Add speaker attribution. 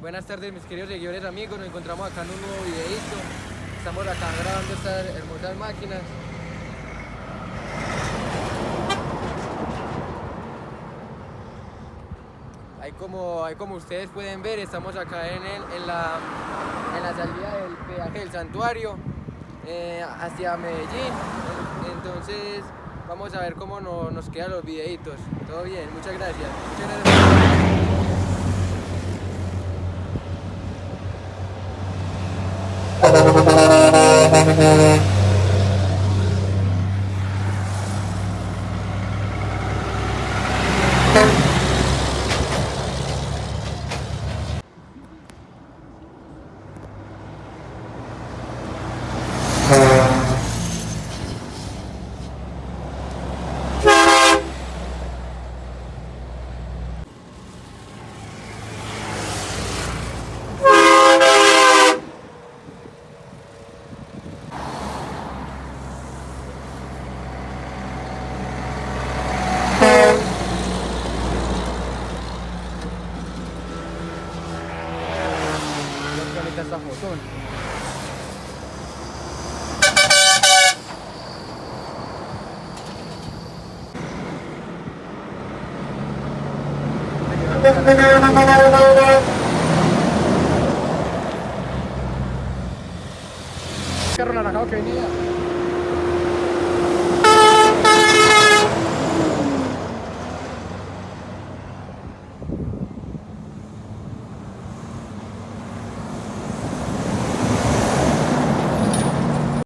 Speaker 1: Buenas tardes mis queridos seguidores amigos, nos encontramos acá en un nuevo videito. Estamos acá grabando estas hermosas máquinas. Ahí como ustedes pueden ver, estamos acá en la salida del peaje del santuario hacia Medellín. Entonces vamos a ver cómo nos quedan los videitos. Todo bien, muchas gracias. Muchas gracias. Esta fotón. Carro naranjado que venía.